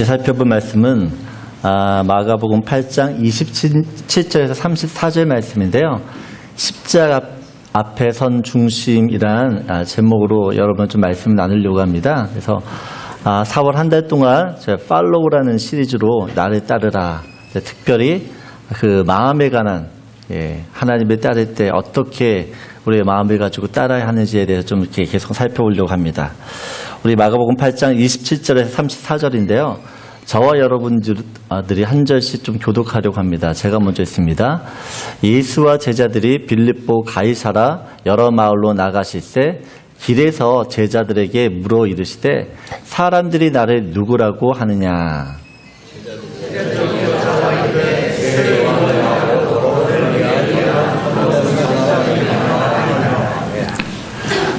살펴볼 말씀은 마가복음 8장 27절에서 34절 말씀인데요. 십자가 앞에 선 중심이란 제목으로 여러분 좀 말씀을 나누려고 합니다. 그래서 4월 한 달 동안 제가 팔로우라는 시리즈로 나를 따르라, 특별히 그 마음에 관한 하나님을 따를 때 어떻게 우리의 마음을 가지고 따라야 하는지에 대해서 좀 이렇게 계속 살펴보려고 합니다. 우리 마가복음 8장 27절에서 34절인데요. 저와 여러분들이 한 절씩 좀 교독하려고 합니다. 제가 먼저 읽습니다. 예수와 제자들이 빌립보 가이사라 여러 마을로 나가실새 길에서 제자들에게 물어 이르시되 사람들이 나를 누구라고 하느냐.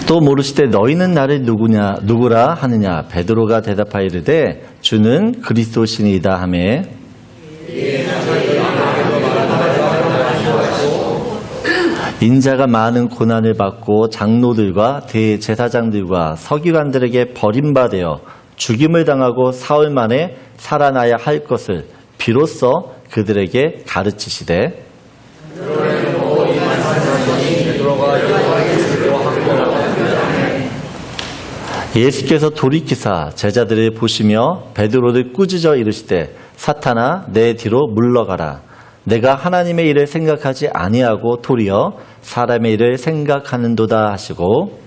또 물으시되 너희는 나를 누구라 하느냐. 베드로가 대답하여 이르되 주는 그리스도시니이다 하매 인자가 많은 고난을 받고 장로들과 대제사장들과 서기관들에게 버림받아 죽임을 당하고 사흘 만에 살아나야 할 것을 비로소 그들에게 가르치시되 예수께서 돌이키사 제자들을 보시며 베드로를 꾸짖어 이르시되 사탄아 내 뒤로 물러가라. 내가 하나님의 일을 생각하지 아니하고 도리어 사람의 일을 생각하는도다 하시고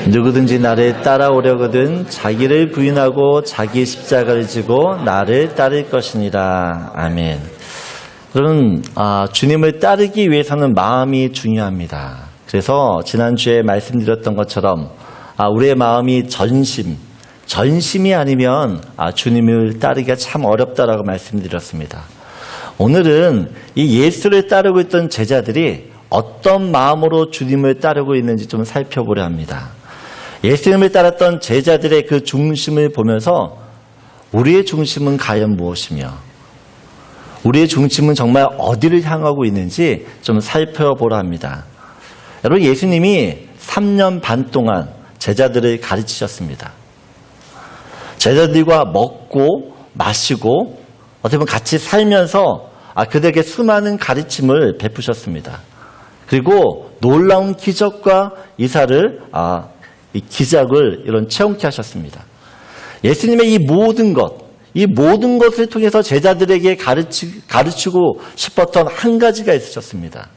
누구든지 나를 따라오려거든 자기를 부인하고 자기 십자가를 지고 나를 따를 것이니라. 아멘. 여러분, 주님을 따르기 위해서는 마음이 중요합니다. 그래서 지난주에 말씀드렸던 것처럼 우리의 마음이 전심이 아니면 주님을 따르기가 참 어렵다라고 말씀드렸습니다. 오늘은 이 예수를 따르고 있던 제자들이 어떤 마음으로 주님을 따르고 있는지 좀 살펴보려 합니다. 예수님을 따랐던 제자들의 그 중심을 보면서 우리의 중심은 과연 무엇이며 우리의 중심은 정말 어디를 향하고 있는지 좀 살펴보려 합니다. 여러분, 예수님이 3년 반 동안 제자들을 가르치셨습니다. 제자들과 먹고 마시고 어떻게 보면 같이 살면서 그들에게 수많은 가르침을 베푸셨습니다. 그리고 놀라운 기적과 이사를 기적을 이런 체험케 하셨습니다. 예수님의 이 모든 것을 통해서 제자들에게 가르치고 싶었던 한 가지가 있으셨습니다.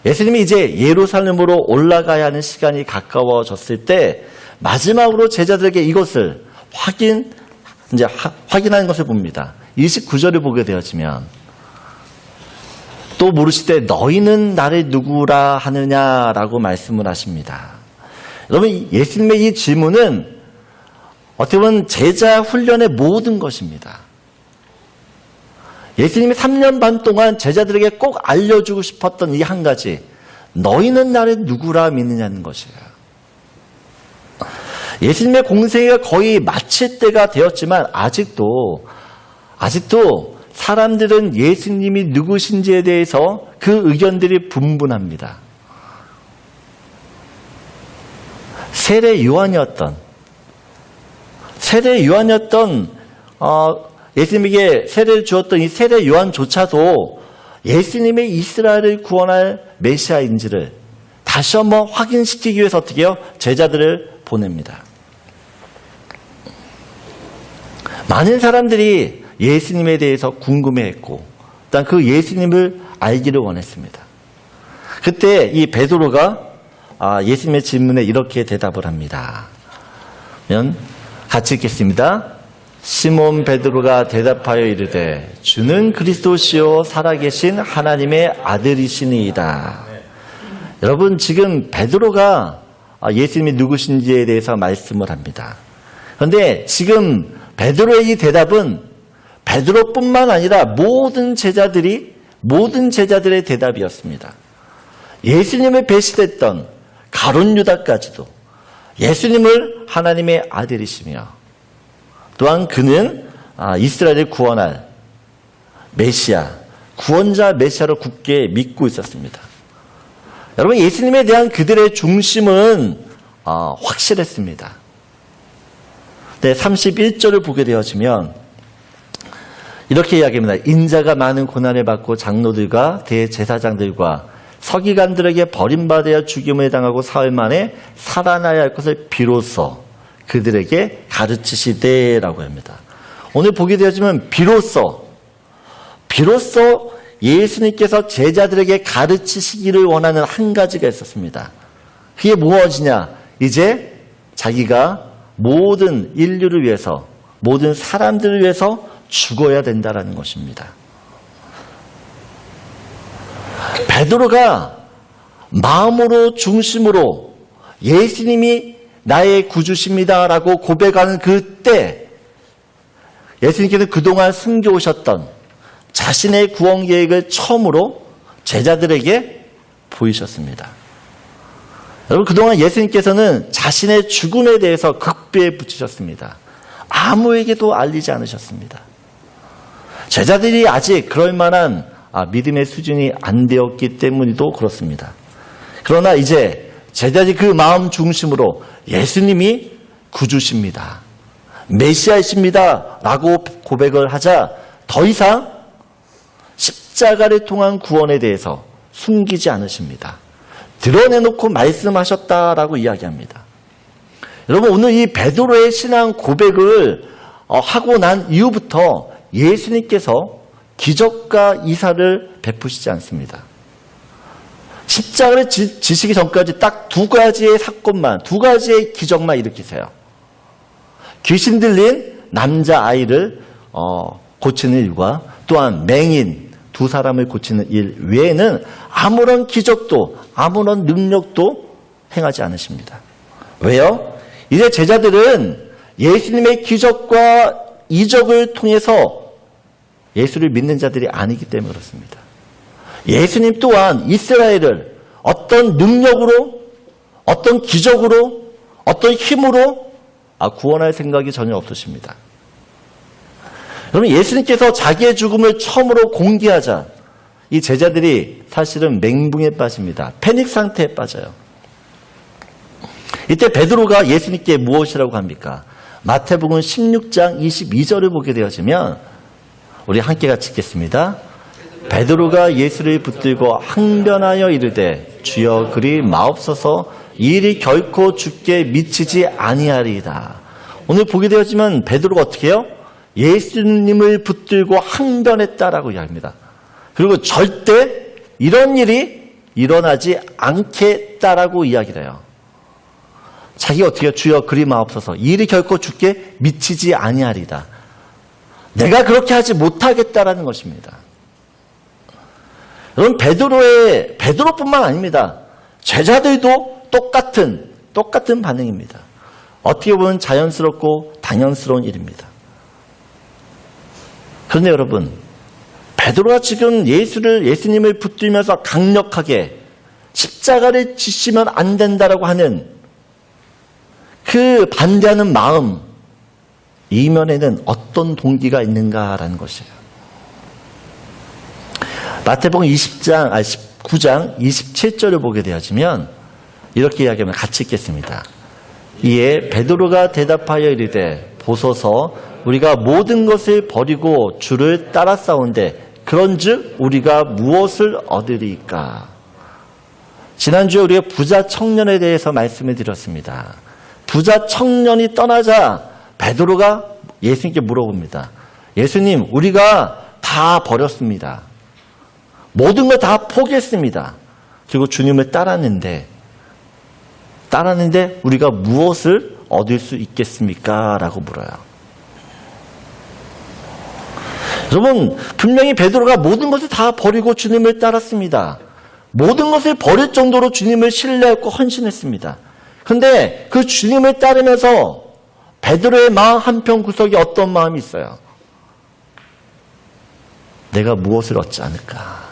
예수님이 이제 예루살렘으로 올라가야 하는 시간이 가까워졌을 때 마지막으로 제자들에게 이것을 확인하는 것을 봅니다. 29절을 보게 되어지면 또 물으시되 너희는 나를 누구라 하느냐라고 말씀을 하십니다. 여러분, 예수님의 이 질문은 어떻게 보면 제자 훈련의 모든 것입니다. 예수님이 3년 반 동안 제자들에게 꼭 알려주고 싶었던 이 한 가지, 너희는 나를 누구라 믿느냐는 것이에요. 예수님의 공생애가 거의 마칠 때가 되었지만 아직도 사람들은 예수님이 누구신지에 대해서 그 의견들이 분분합니다. 세례 요한이었던 예수님에게 세례를 주었던 이 세례 요한조차도 예수님의 이스라엘을 구원할 메시아인지를 다시 한번 확인시키기 위해서 어떻게 해요? 제자들을 보냅니다. 많은 사람들이 예수님에 대해서 궁금해했고 일단 그 예수님을 알기를 원했습니다. 그때 이 베드로가 예수님의 질문에 이렇게 대답을 합니다. 같이 읽겠습니다. 시몬 베드로가 대답하여 이르되 주는 그리스도시요 살아계신 하나님의 아들이시니이다. 여러분, 지금 베드로가 예수님이 누구신지에 대해서 말씀을 합니다. 그런데 지금 베드로의 이 대답은 베드로뿐만 아니라 모든 제자들의 대답이었습니다. 예수님을 배신했던 가룟 유다까지도 예수님을 하나님의 아들이시며 또한 그는 이스라엘을 구원할 구원자 메시아로 굳게 믿고 있었습니다. 여러분, 예수님에 대한 그들의 중심은 확실했습니다. 네, 31절을 보게 되어지면 이렇게 이야기합니다. 인자가 많은 고난을 받고 장로들과 대제사장들과 서기관들에게 버림받아 죽임을 당하고 사흘 만에 살아나야 할 것을 비로소 그들에게 가르치시되라고 합니다. 오늘 보게 되어지면 비로소 예수님께서 제자들에게 가르치시기를 원하는 한 가지가 있었습니다. 그게 무엇이냐? 이제 자기가 모든 인류를 위해서, 모든 사람들을 위해서 죽어야 된다라는 것입니다. 베드로가 마음으로 중심으로 예수님이 나의 구주십니다라고 고백하는 그때 예수님께서 그동안 숨겨오셨던 자신의 구원 계획을 처음으로 제자들에게 보이셨습니다. 여러분, 그동안 예수님께서는 자신의 죽음에 대해서 극비에 붙이셨습니다. 아무에게도 알리지 않으셨습니다. 제자들이 아직 그럴 만한 믿음의 수준이 안 되었기 때문이도 그렇습니다. 그러나 이제 제자들이 그 마음 중심으로 예수님이 구주십니다, 메시아이십니다 라고 고백을 하자 더 이상 십자가를 통한 구원에 대해서 숨기지 않으십니다. 드러내놓고 말씀하셨다라고 이야기합니다. 여러분, 오늘 이 베드로의 신앙 고백을 하고 난 이후부터 예수님께서 기적과 이사를 베푸시지 않습니다. 십자가를 지시기 전까지 딱 두 가지의 사건만, 두 가지의 기적만 일으키세요. 귀신 들린 남자아이를 고치는 일과 또한 맹인 두 사람을 고치는 일 외에는 아무런 기적도 아무런 능력도 행하지 않으십니다. 왜요? 이제 제자들은 예수님의 기적과 이적을 통해서 예수를 믿는 자들이 아니기 때문에 그렇습니다. 예수님 또한 이스라엘을 어떤 능력으로, 어떤 기적으로, 어떤 힘으로 구원할 생각이 전혀 없으십니다. 여러분, 예수님께서 자기의 죽음을 처음으로 공개하자 이 제자들이 사실은 맹붕에 빠집니다. 패닉 상태에 빠져요. 이때 베드로가 예수님께 무엇이라고 합니까? 마태복음 16장 22절을 보게 되어지면 우리 함께 같이 읽겠습니다. 베드로가 예수를 붙들고 항변하여 이르되 주여 그리 마옵소서, 이 일이 결코 주께 미치지 아니하리이다. 오늘 보게 되어지면 베드로가 어떻게 해요? 예수님을 붙들고 항변했다라고 이야기합니다. 그리고 절대 이런 일이 일어나지 않겠다라고 이야기를 해요. 자기가 어떻게 해요? 주여 그리 마옵소서, 이 일이 결코 주께 미치지 아니하리이다. 내가 그렇게 하지 못하겠다라는 것입니다. 여러분, 베드로뿐만 아닙니다. 제자들도 똑같은 반응입니다. 어떻게 보면 자연스럽고 당연스러운 일입니다. 그런데 여러분, 베드로가 지금 예수님을 붙들면서 강력하게 십자가를 지시면 안 된다라고 하는 그 반대하는 마음, 이면에는 어떤 동기가 있는가라는 것이에요. 마태복음 19장 27절을 보게 되어지면 이렇게 이야기하면 같이 읽겠습니다. 이에 베드로가 대답하여 이르되 보소서, 우리가 모든 것을 버리고 주를 따라 싸운데 그런즉 우리가 무엇을 얻으리까? 지난주에 우리가 부자 청년에 대해서 말씀을 드렸습니다. 부자 청년이 떠나자 베드로가 예수님께 물어봅니다. 예수님, 우리가 다 버렸습니다. 모든 걸 다 포기했습니다. 그리고 주님을 따랐는데 우리가 무엇을 얻을 수 있겠습니까? 라고 물어요. 여러분, 분명히 베드로가 모든 것을 다 버리고 주님을 따랐습니다. 모든 것을 버릴 정도로 주님을 신뢰했고 헌신했습니다. 그런데 그 주님을 따르면서 베드로의 마음 한편 구석에 어떤 마음이 있어요? 내가 무엇을 얻지 않을까?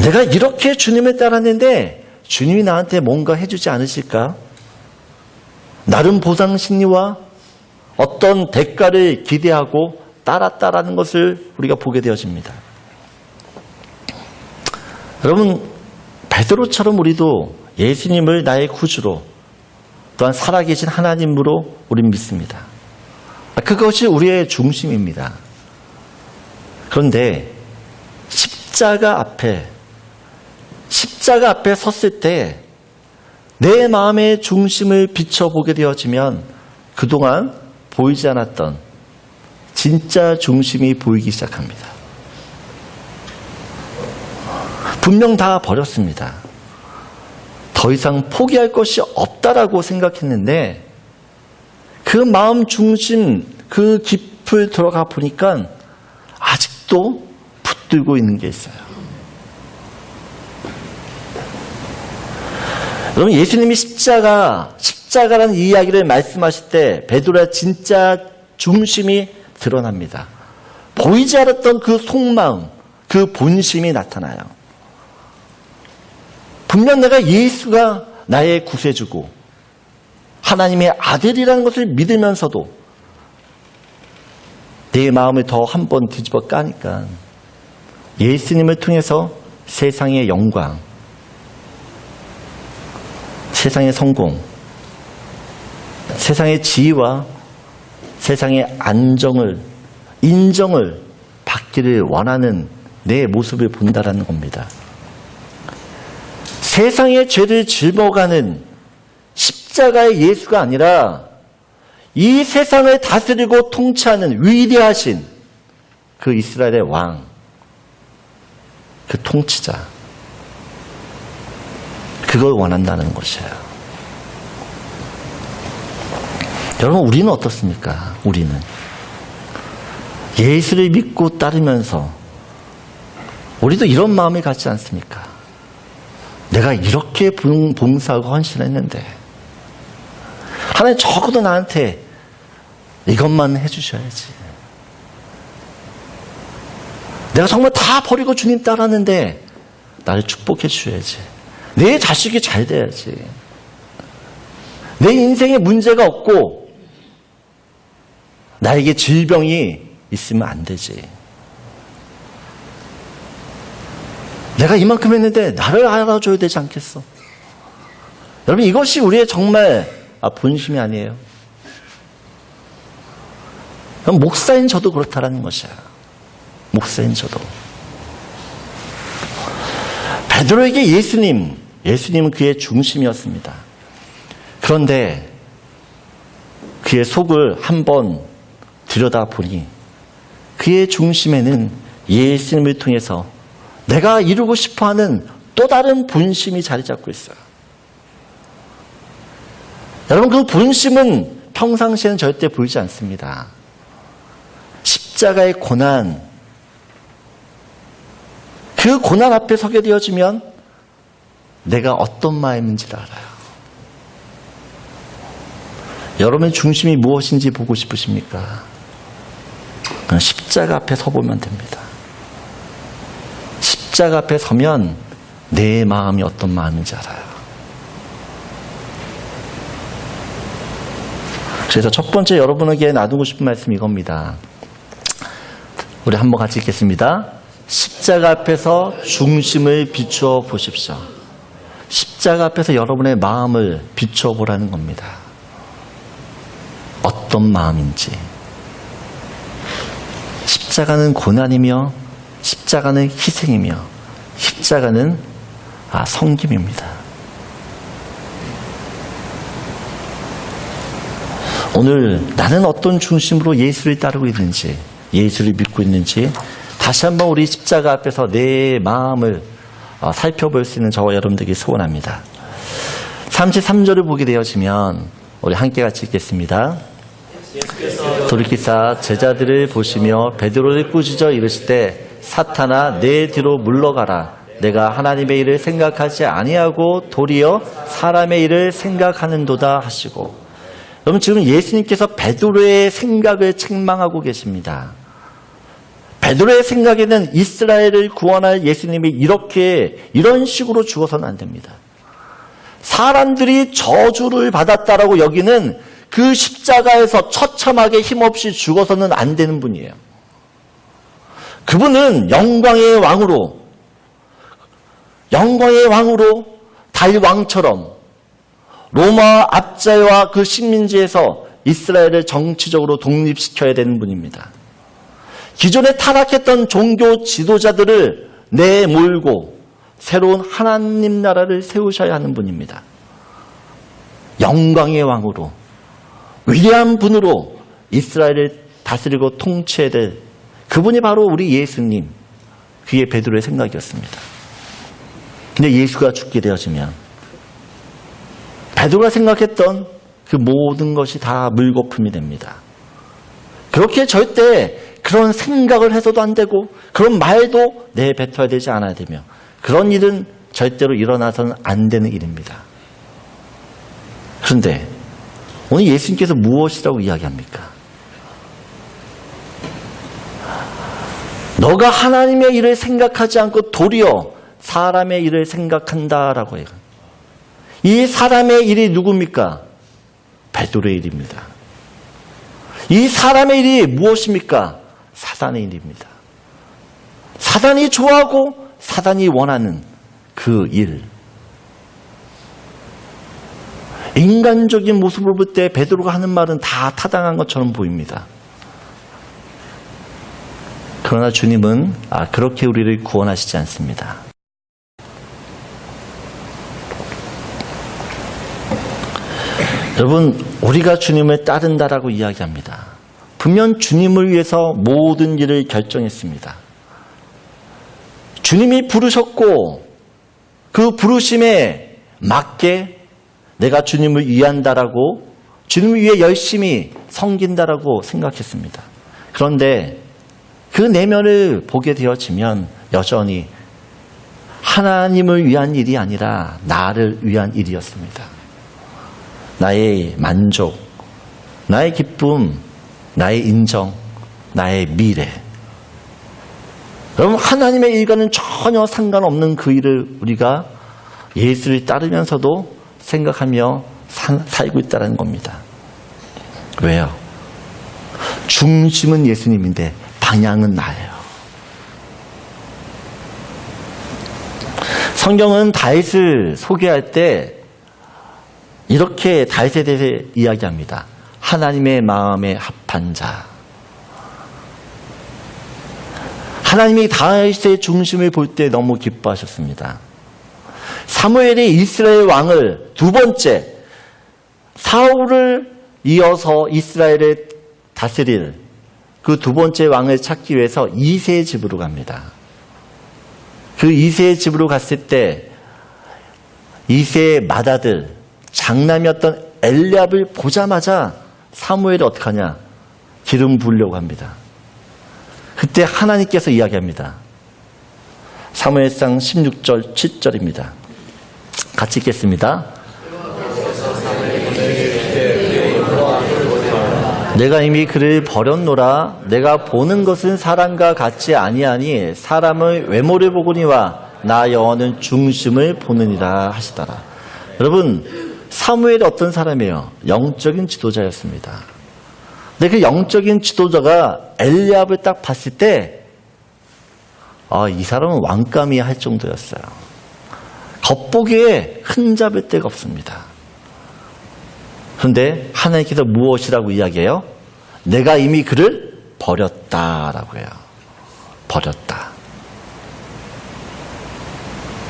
내가 이렇게 주님을 따랐는데 주님이 나한테 뭔가 해주지 않으실까? 나름 보상 심리와 어떤 대가를 기대하고 따랐다라는 것을 우리가 보게 되어집니다. 여러분, 베드로처럼 우리도 예수님을 나의 구주로 또한 살아계신 하나님으로 우리는 믿습니다. 그것이 우리의 중심입니다. 그런데 십자가 앞에 섰을 때 내 마음의 중심을 비춰보게 되어지면 그동안 보이지 않았던 진짜 중심이 보이기 시작합니다. 분명 다 버렸습니다. 더 이상 포기할 것이 없다라고 생각했는데 그 마음 중심, 그 깊을 들어가 보니까 아직도 붙들고 있는 게 있어요. 여러분, 예수님이 십자가라는 이야기를 말씀하실 때 베드로의 진짜 중심이 드러납니다. 보이지 않았던 그 속마음, 그 본심이 나타나요. 분명 내가 예수가 나의 구세주고 하나님의 아들이라는 것을 믿으면서도 내 마음을 더 한 번 뒤집어 까니까 예수님을 통해서 세상의 영광, 세상의 성공, 세상의 지위와 세상의 인정을 받기를 원하는 내 모습을 본다라는 겁니다. 세상의 죄를 짊어가는 십자가의 예수가 아니라 이 세상을 다스리고 통치하는 위대하신 그 이스라엘의 왕, 그 통치자, 그걸 원한다는 것이에요. 여러분, 우리는 어떻습니까? 우리는 예수를 믿고 따르면서 우리도 이런 마음이 갖지 않습니까? 내가 이렇게 봉사하고 헌신했는데 하나님 적어도 나한테 이것만 해주셔야지. 내가 정말 다 버리고 주님 따랐는데 나를 축복해 주셔야지. 내 자식이 잘 돼야지. 내 인생에 문제가 없고 나에게 질병이 있으면 안 되지. 내가 이만큼 했는데 나를 알아줘야 되지 않겠어? 여러분, 이것이 우리의 정말 본심이 아니에요. 목사인 저도 그렇다라는 것이야. 목사인 저도. 베드로에게 예수님은 그의 중심이었습니다. 그런데 그의 속을 한번 들여다보니 그의 중심에는 예수님을 통해서 내가 이루고 싶어하는 또 다른 본심이 자리 잡고 있어요. 여러분, 그 본심은 평상시에는 절대 보이지 않습니다. 십자가의 고난, 그 고난 앞에 서게 되어지면 내가 어떤 마음인지를 알아요. 여러분의 중심이 무엇인지 보고 싶으십니까? 그냥 십자가 앞에 서보면 됩니다. 십자가 앞에 서면 내 마음이 어떤 마음인지 알아요. 그래서 첫 번째 여러분에게 나누고 싶은 말씀이 이겁니다. 우리 한번 같이 읽겠습니다. 십자가 앞에서 중심을 비추어 보십시오. 십자가 앞에서 여러분의 마음을 비추어 보라는 겁니다. 어떤 마음인지. 십자가는 고난이며 십자가는 희생이며 십자가는 섬김입니다. 오늘 나는 어떤 중심으로 예수를 따르고 있는지, 예수를 믿고 있는지 다시 한번 우리 십자가 앞에서 내 마음을 살펴볼 수 있는 저와 여러분들에게 소원합니다. 33절을 보게 되어지면 우리 함께 같이 읽겠습니다. 돌이키사 제자들을 보시며 베드로를 꾸짖어 이르시되 사탄아 내 뒤로 물러가라. 내가 하나님의 일을 생각하지 아니하고 도리어 사람의 일을 생각하는도다 하시고. 여러분, 지금 예수님께서 베드로의 생각을 책망하고 계십니다. 베드로의 생각에는 이스라엘을 구원할 예수님이 이런 식으로 죽어서는 안 됩니다. 사람들이 저주를 받았다라고 여기는 그 십자가에서 처참하게 힘없이 죽어서는 안 되는 분이에요. 그분은 영광의 왕으로 달왕처럼 로마 압제와 그 식민지에서 이스라엘을 정치적으로 독립시켜야 되는 분입니다. 기존에 타락했던 종교 지도자들을 내몰고 새로운 하나님 나라를 세우셔야 하는 분입니다. 영광의 왕으로 위대한 분으로 이스라엘을 다스리고 통치해야 될 그분이 바로 우리 예수님, 그게 베드로의 생각이었습니다. 근데 예수가 죽게 되어지면 베드로가 생각했던 그 모든 것이 다 물거품이 됩니다. 그렇게 절대 그런 생각을 해서도 안 되고 그런 말도 내뱉어야 되지 않아야 되며 그런 일은 절대로 일어나서는 안 되는 일입니다. 그런데 오늘 예수님께서 무엇이라고 이야기합니까? 너가 하나님의 일을 생각하지 않고 도리어 사람의 일을 생각한다라고 해요. 이 사람의 일이 누굽니까? 베드로의 일입니다. 이 사람의 일이 무엇입니까? 사단의 일입니다. 사단이 좋아하고 사단이 원하는 그 일. 인간적인 모습을 볼 때 베드로가 하는 말은 다 타당한 것처럼 보입니다. 그러나 주님은 그렇게 우리를 구원하시지 않습니다. 여러분, 우리가 주님을 따른다라고 이야기합니다. 분명 주님을 위해서 모든 일을 결정했습니다. 주님이 부르셨고 그 부르심에 맞게 내가 주님을 위한다라고 주님을 위해 열심히 섬긴다라고 생각했습니다. 그런데 그 내면을 보게 되어지면 여전히 하나님을 위한 일이 아니라 나를 위한 일이었습니다. 나의 만족, 나의 기쁨, 나의 인정, 나의 미래. 여러분, 하나님의 일과는 전혀 상관없는 그 일을 우리가 예수를 따르면서도 생각하며 살고 있다는 겁니다. 왜요? 중심은 예수님인데 방향은 나예요. 성경은 다윗을 소개할 때 이렇게 다윗에 대해서 이야기합니다. 하나님의 마음에 합한 자. 하나님이 다윗의 중심을 볼 때 너무 기뻐하셨습니다. 사무엘이 이스라엘 왕을 두 번째 사울을 이어서 이스라엘을 다스릴 그 두 번째 왕을 찾기 위해서 이새의 집으로 갑니다. 그 이새의 집으로 갔을 때 이새의 맏아들 장남이었던 엘리압을 보자마자 사무엘이 어떻게 하냐? 기름 부으려고 합니다. 그때 하나님께서 이야기합니다. 사무엘상 16절 7절입니다. 같이 읽겠습니다. 내가 이미 그를 버렸노라. 내가 보는 것은 사람과 같지 아니하니 사람의 외모를 보거니와 나 여호와는 중심을 보느니라 하시더라. 여러분, 사무엘이 어떤 사람이에요? 영적인 지도자였습니다. 근데 그 영적인 지도자가 엘리압을 딱 봤을 때 이 사람은 왕감이야 할 정도였어요. 겉보기에 흠잡을 데가 없습니다. 그런데 하나님께서 무엇이라고 이야기해요? 내가 이미 그를 버렸다라고 해요. 버렸다.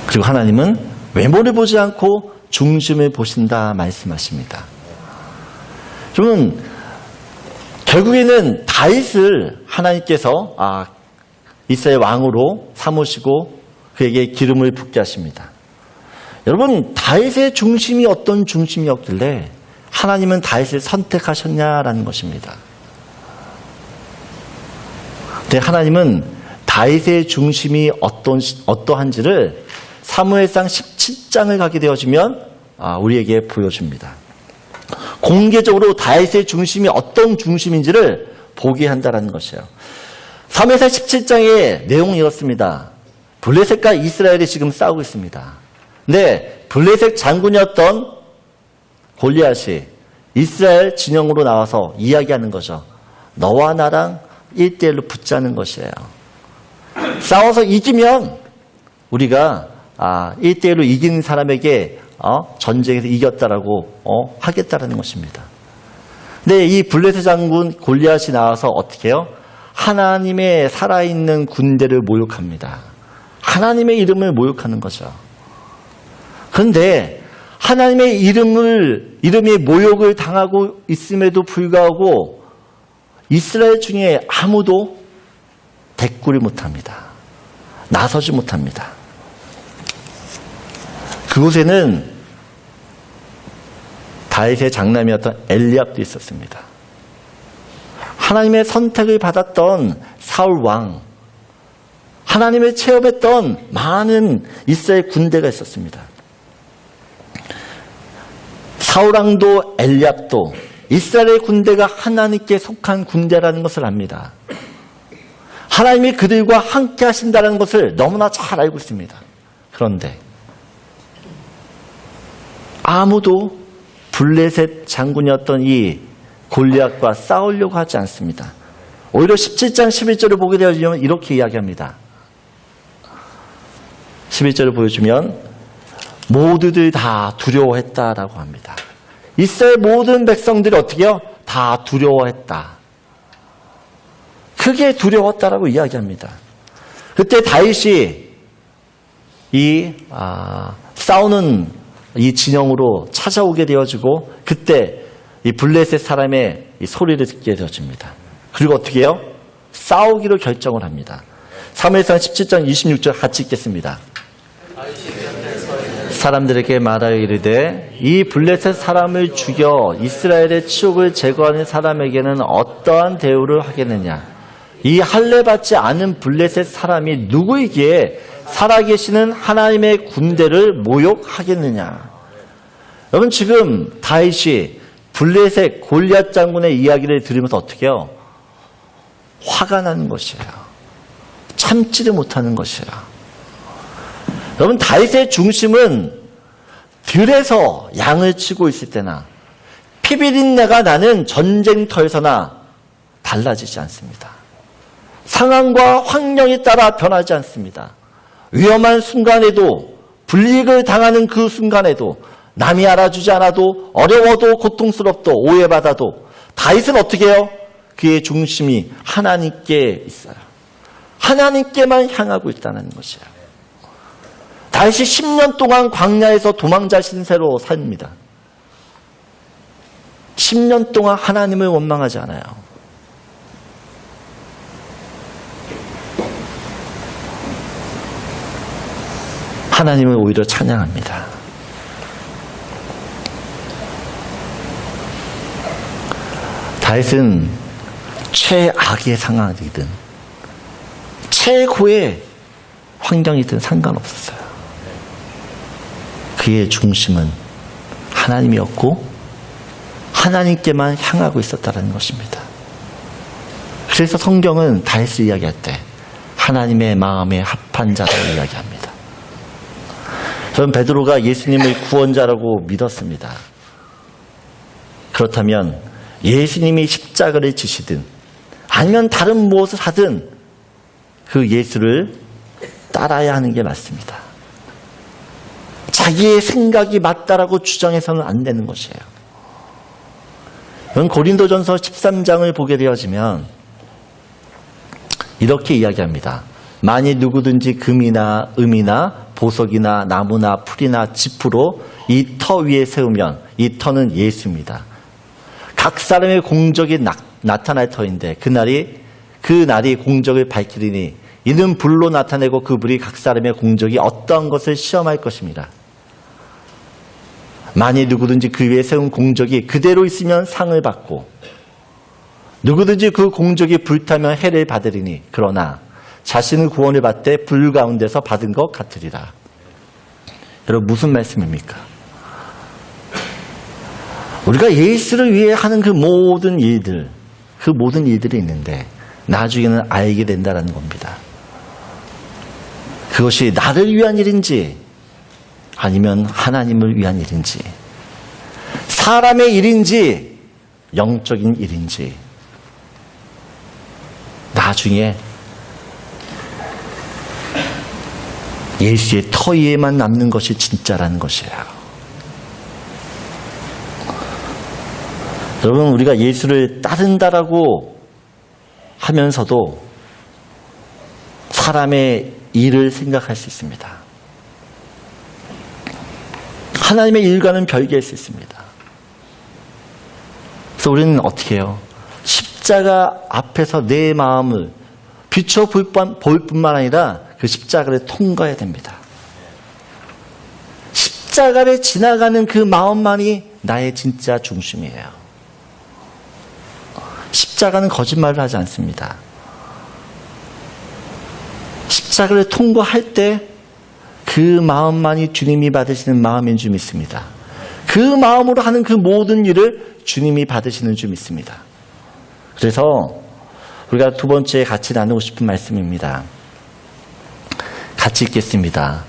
그리고 하나님은 외모를 보지 않고 중심을 보신다 말씀하십니다. 여러분, 결국에는 다윗을 하나님께서 이스라엘 왕으로 삼으시고 그에게 기름을 붓게 하십니다. 여러분, 다윗의 중심이 어떤 중심이었길래 하나님은 다윗을 선택하셨냐라는 것입니다. 근데 하나님은 다윗의 중심이 어떠한지를 사무엘상 17장을 가게 되어지면 우리에게 보여줍니다. 공개적으로 다윗의 중심이 어떤 중심인지를 보게 한다는 것이에요. 사무엘상 17장의 내용이 이렇습니다. 블레셋과 이스라엘이 지금 싸우고 있습니다. 근데 블레셋 장군이었던 골리앗이 이스라엘 진영으로 나와서 이야기하는 거죠. 너와 나랑 1대1로 붙자는 것이에요. 싸워서 이기면 우리가 1대1로 이긴 사람에게 전쟁에서 이겼다라고 하겠다라는 것입니다. 근데 이 블레셋 장군 골리앗이 나와서 어떻게 해요? 하나님의 살아있는 군대를 모욕합니다. 하나님의 이름을 모욕하는 거죠. 그런데 하나님의 이름이 모욕을 당하고 있음에도 불구하고 이스라엘 중에 아무도 대꾸를 못합니다. 나서지 못합니다. 그곳에는 다윗의 장남이었던 엘리압도 있었습니다. 하나님의 선택을 받았던 사울 왕, 하나님을 체험했던 많은 이스라엘 군대가 있었습니다. 사울 왕도 엘리압도 이스라엘 군대가 하나님께 속한 군대라는 것을 압니다. 하나님이 그들과 함께 하신다는 것을 너무나 잘 알고 있습니다. 그런데 아무도 블레셋 장군이었던 이 골리앗과 싸우려고 하지 않습니다. 오히려 17장 11절을 보게 되어지면 이렇게 이야기합니다. 11절을 보여주면 모두들 다 두려워했다라고 합니다. 이스라엘 모든 백성들이 어떻게 해요? 다 두려워했다. 크게 두려웠다라고 이야기합니다. 그때 다윗이 싸우는 이 진영으로 찾아오게 되어지고 그때 이 블레셋 사람의 이 소리를 듣게 되어집니다. 그리고 어떻게 해요? 싸우기로 결정을 합니다. 사무엘상 17장 26절 같이 읽겠습니다. 사람들에게 말하여 이르되 이 블레셋 사람을 죽여 이스라엘의 치욕을 제거하는 사람에게는 어떠한 대우를 하겠느냐. 이 할례 받지 않은 블레셋 사람이 누구이기에 살아계시는 하나님의 군대를 모욕하겠느냐. 여러분 지금 다윗이 블레셋 골리앗 장군의 이야기를 들으면서 어떻게 해요? 화가 나는 것이에요. 참지를 못하는 것이에요. 여러분 다윗의 중심은 들에서 양을 치고 있을 때나 피비린내가 나는 전쟁터에서나 달라지지 않습니다. 상황과 환경에 따라 변하지 않습니다. 위험한 순간에도 불이익을 당하는 그 순간에도 남이 알아주지 않아도 어려워도 고통스럽도 오해받아도 다윗은 어떻게 해요? 그의 중심이 하나님께 있어요. 하나님께만 향하고 있다는 것이에요. 다윗이 10년 동안 광야에서 도망자 신세로 삽니다. 10년 동안 하나님을 원망하지 않아요. 하나님을 오히려 찬양합니다. 다윗은 최악의 상황이든 최고의 환경이든 상관없었어요. 그의 중심은 하나님이었고 하나님께만 향하고 있었다는 것입니다. 그래서 성경은 다윗을 이야기할 때 하나님의 마음에 합한 자라고 이야기합니다. 저는 베드로가 예수님을 구원자라고 믿었습니다. 그렇다면 예수님이 십자가를 지시든 아니면 다른 무엇을 하든 그 예수를 따라야 하는 게 맞습니다. 자기의 생각이 맞다라고 주장해서는 안 되는 것이에요. 고린도전서 13장을 보게 되어지면 이렇게 이야기합니다. 만일 누구든지 금이나 음이나 보석이나 나무나 풀이나 짚으로 이 터 위에 세우면 이 터는 예수입니다. 각 사람의 공적이 나타날 터인데 그 날이 공적을 밝히리니 이는 불로 나타내고 그 불이 각 사람의 공적이 어떠한 것을 시험할 것입니다. 만일 누구든지 그 위에 세운 공적이 그대로 있으면 상을 받고 누구든지 그 공적이 불타면 해를 받으리니 그러나 자신의 구원을 받되 불 가운데서 받은 것 같으리라. 여러분 무슨 말씀입니까? 우리가 예수를 위해 하는 그 모든 일들이 있는데 나중에는 알게 된다는 겁니다. 그것이 나를 위한 일인지 아니면 하나님을 위한 일인지 사람의 일인지 영적인 일인지 나중에 예수의 터 위에만 남는 것이 진짜라는 것이에요. 여러분, 우리가 예수를 따른다라고 하면서도 사람의 일을 생각할 수 있습니다. 하나님의 일과는 별개일 수 있습니다. 그래서 우리는 어떻게 해요? 십자가 앞에서 내 마음을 비춰볼 뿐만 아니라 그 십자가를 통과해야 됩니다. 십자가를 지나가는 그 마음만이 나의 진짜 중심이에요. 십자가는 거짓말을 하지 않습니다. 십자가를 통과할 때 그 마음만이 주님이 받으시는 마음인 줄 믿습니다. 그 마음으로 하는 그 모든 일을 주님이 받으시는 줄 믿습니다. 그래서 우리가 두 번째 같이 나누고 싶은 말씀입니다. 같이 읽겠습니다.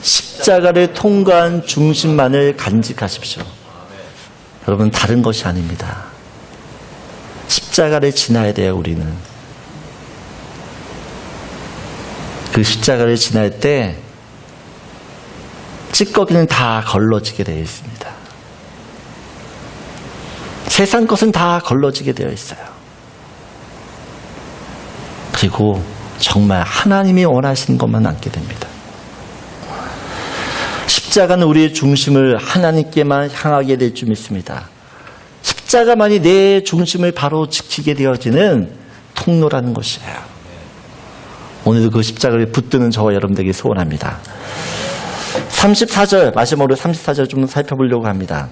십자가를 통과한 중심만을 간직하십시오. 여러분, 다른 것이 아닙니다. 십자가를 지나야 돼요. 우리는 그 십자가를 지날 때 찌꺼기는 다 걸러지게 되어 있습니다. 세상 것은 다 걸러지게 되어 있어요. 그리고 정말 하나님이 원하시는 것만 남게 됩니다. 십자가는 우리의 중심을 하나님께만 향하게 될 줄 믿습니다. 십자가만이 내 중심을 바로 지키게 되어지는 통로라는 것이에요. 오늘도 그 십자가를 붙드는 저와 여러분들에게 소원합니다. 34절, 마지막으로 34절 좀 살펴보려고 합니다.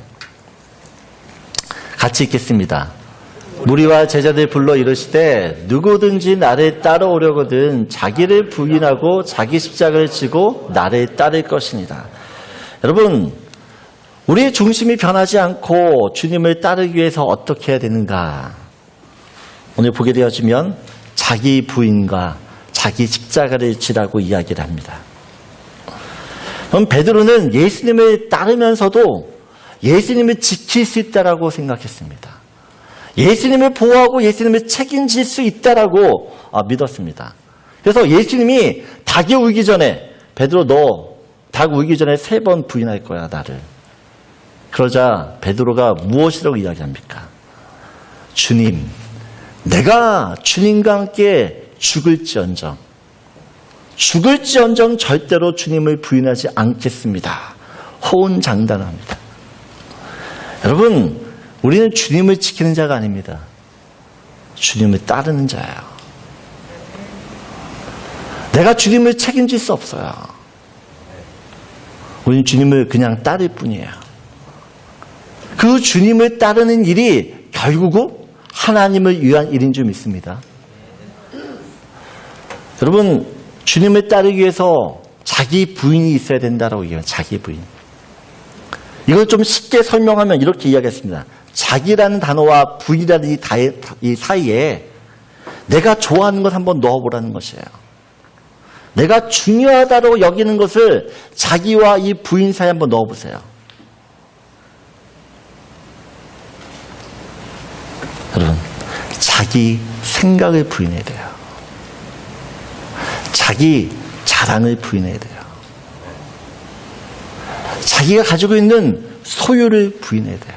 같이 읽겠습니다. 무리와 제자들 불러 이르시되 누구든지 나를 따라오려거든 자기를 부인하고 자기 십자가를 지고 나를 따를 것이니라. 여러분, 우리의 중심이 변하지 않고 주님을 따르기 위해서 어떻게 해야 되는가? 오늘 보게 되어지면 자기 부인과 자기 십자가를 지라고 이야기를 합니다. 그럼 베드로는 예수님을 따르면서도 예수님을 지킬 수 있다라고 생각했습니다. 예수님을 보호하고 예수님을 책임질 수 있다라고 믿었습니다. 그래서 예수님이 닭이 울기 전에 베드로 너 닭 울기 전에 3번 부인할 거야 나를. 그러자 베드로가 무엇이라고 이야기합니까? 주님, 내가 주님과 함께 죽을지언정 절대로 주님을 부인하지 않겠습니다. 호언장담합니다. 여러분, 우리는 주님을 지키는 자가 아닙니다. 주님을 따르는 자예요. 내가 주님을 책임질 수 없어요. 우리는 주님을 그냥 따를 뿐이에요. 그 주님을 따르는 일이 결국은 하나님을 위한 일인 줄 믿습니다. 여러분, 주님을 따르기 위해서 자기 부인이 있어야 된다라고 얘기해요. 자기 부인. 이걸 좀 쉽게 설명하면 이렇게 이야기했습니다. 자기라는 단어와 부인이라는 이 사이에 내가 좋아하는 것 한번 넣어보라는 것이에요. 내가 중요하다고 여기는 것을 자기와 이 부인 사이에 한번 넣어보세요. 여러분, 자기 생각을 부인해야 돼요. 자기 자랑을 부인해야 돼요. 자기가 가지고 있는 소유를 부인해야 돼요.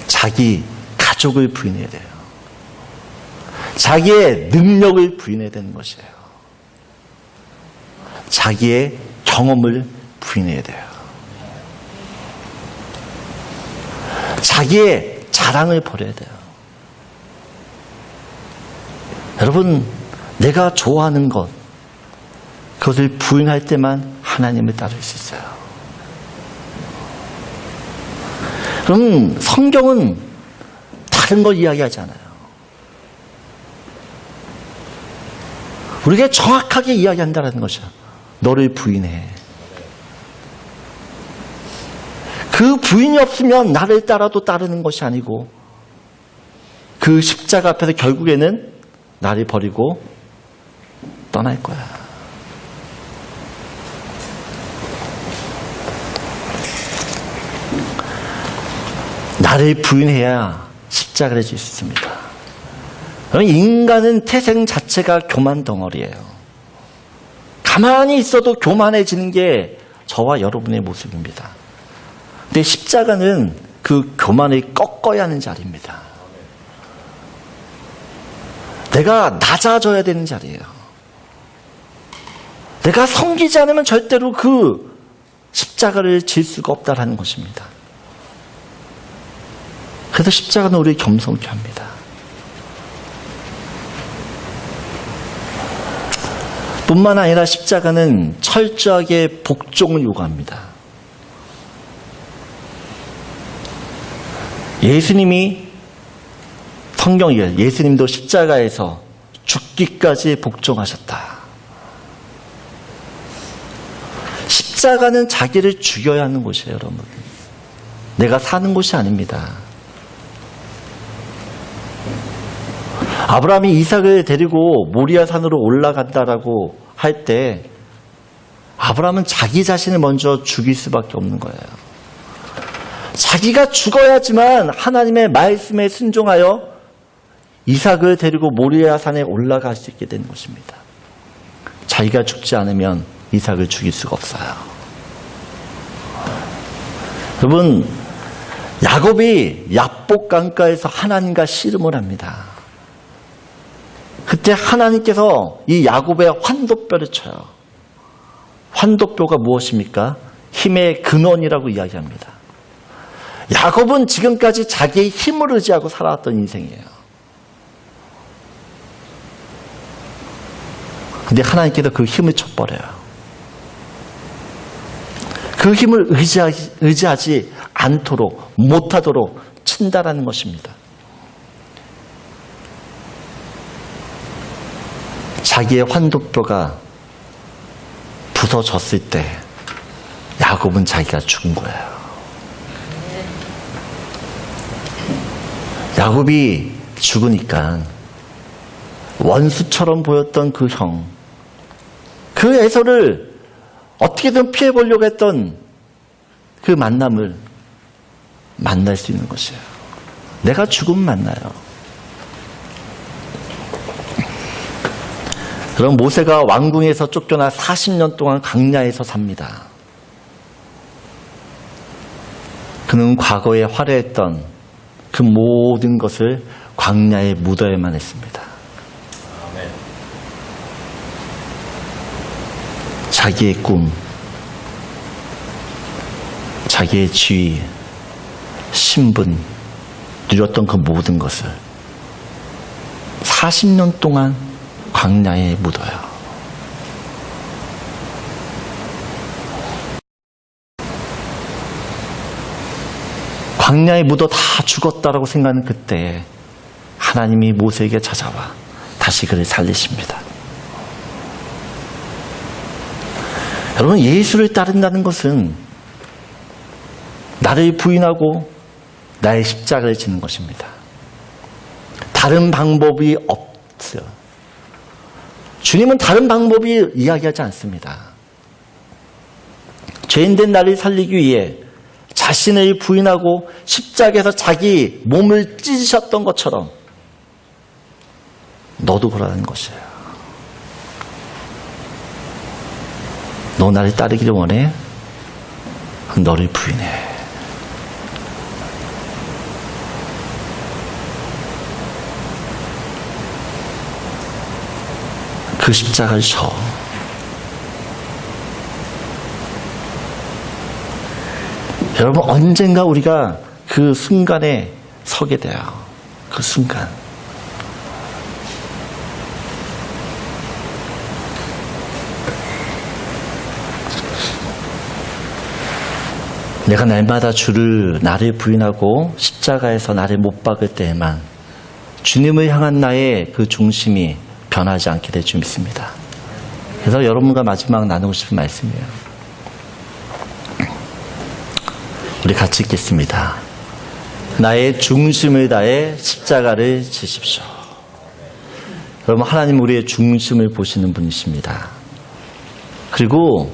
자기 가족을 부인해야 돼요. 자기의 능력을 부인해야 되는 것이에요. 자기의 경험을 부인해야 돼요. 자기의 자랑을 버려야 돼요. 여러분, 내가 좋아하는 것, 그것을 부인할 때만 하나님을 따를 수 있어요. 그럼 성경은 다른 걸 이야기하지 않아요. 우리가 정확하게 이야기한다는 것이야. 너를 부인해. 그 부인이 없으면 나를 따라도 따르는 것이 아니고 그 십자가 앞에서 결국에는 나를 버리고 떠날 거야. 나를 부인해야 십자가를 질 수 있습니다. 인간은 태생 자체가 교만 덩어리예요. 가만히 있어도 교만해지는 게 저와 여러분의 모습입니다. 근데 십자가는 그 그 교만을 꺾어야 하는 자리입니다. 내가 낮아져야 되는 자리예요. 내가 섬기지 않으면 절대로 그 십자가를 질 수가 없다라는 것입니다. 그래서 십자가는 우리를 겸손케 합니다. 뿐만 아니라 십자가는 철저하게 복종을 요구합니다. 예수님이 성경에 예수님도 십자가에서 죽기까지 복종하셨다. 십자가는 자기를 죽여야 하는 곳이에요, 여러분. 내가 사는 곳이 아닙니다. 아브라함이 이삭을 데리고 모리아 산으로 올라간다라고 할 때 아브라함은 자기 자신을 먼저 죽일 수밖에 없는 거예요. 자기가 죽어야지만 하나님의 말씀에 순종하여 이삭을 데리고 모리아 산에 올라갈 수 있게 되는 것입니다. 자기가 죽지 않으면 이삭을 죽일 수가 없어요. 여러분, 야곱이 야복 강가에서 하나님과 씨름을 합니다. 그때 하나님께서 이 야곱의 환도뼈를 쳐요. 환도뼈가 무엇입니까? 힘의 근원이라고 이야기합니다. 야곱은 지금까지 자기의 힘을 의지하고 살아왔던 인생이에요. 근데 하나님께서 그 힘을 쳐버려요. 그 힘을 의지하지 않도록, 못하도록 친다라는 것입니다. 자기의 환도뼈가 부서졌을 때 야곱은 자기가 죽은 거예요. 야곱이 죽으니까 원수처럼 보였던 그 형, 그 에서를 어떻게든 피해보려고 했던 그 만남을 만날 수 있는 것이에요. 내가 죽으면 만나요. 그럼 모세가 왕궁에서 쫓겨나 40년 동안 광야에서 삽니다. 그는 과거에 화려했던 그 모든 것을 광야에 묻어야만 했습니다. 자기의 꿈, 자기의 지위, 신분, 누렸던 그 모든 것을 40년 동안 광야에 묻어요. 광야에 묻어 다 죽었다라고 생각하는 그때 하나님이 모세에게 찾아와 다시 그를 살리십니다. 여러분, 예수를 따른다는 것은 나를 부인하고 나의 십자가를 지는 것입니다. 다른 방법이 없어요. 주님은 다른 방법이 이야기하지 않습니다. 죄인된 나를 살리기 위해 자신을 부인하고 십자가에서 자기 몸을 찢으셨던 것처럼 너도 그러라는 것이에요. 너 나를 따르기를 원해? 너를 부인해. 그 십자가를 져. 여러분, 언젠가 우리가 그 순간에 서게 돼요. 그 순간. 내가 날마다 나를 부인하고 십자가에서 나를 못 박을 때에만 주님을 향한 나의 그 중심이 변하지 않게 될 줄 믿습니다. 그래서 여러분과 마지막 나누고 싶은 말씀이에요. 우리 같이 읽겠습니다. 나의 중심을 다해 십자가를 지십시오. 여러분, 하나님 우리의 중심을 보시는 분이십니다. 그리고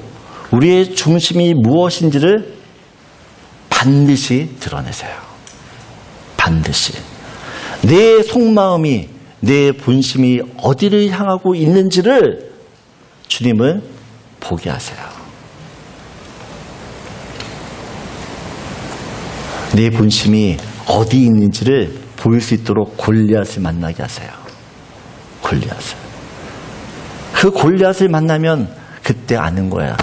우리의 중심이 무엇인지를 반드시 드러내세요. 반드시. 내 속마음이, 내 본심이 어디를 향하고 있는지를 주님은 보게 하세요. 내 본심이 어디 있는지를 보일 수 있도록 골리앗을 만나게 하세요. 골리앗을. 그 골리앗을 만나면 그때 아는 거야.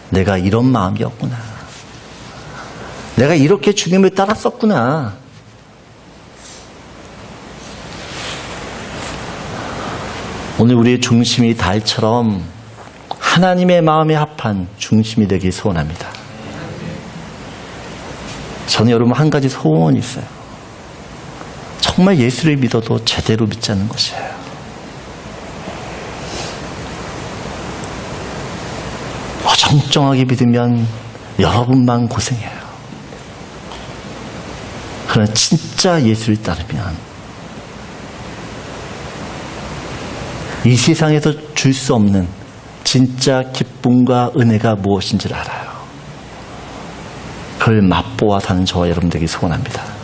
내가 이런 마음이었구나. 내가 이렇게 주님을 따랐었구나. 오늘 우리의 중심이 달처럼 하나님의 마음에 합한 중심이 되길 소원합니다. 저는 여러분 한 가지 소원이 있어요. 정말 예수를 믿어도 제대로 믿자는 것이에요. 어정쩡하게 믿으면 여러분만 고생해요. 그러나 진짜 예수를 따르면 이 세상에서 줄 수 없는 진짜 기쁨과 은혜가 무엇인지를 알아요. 그걸 맛보아 사는 저와 여러분 되기 소원합니다.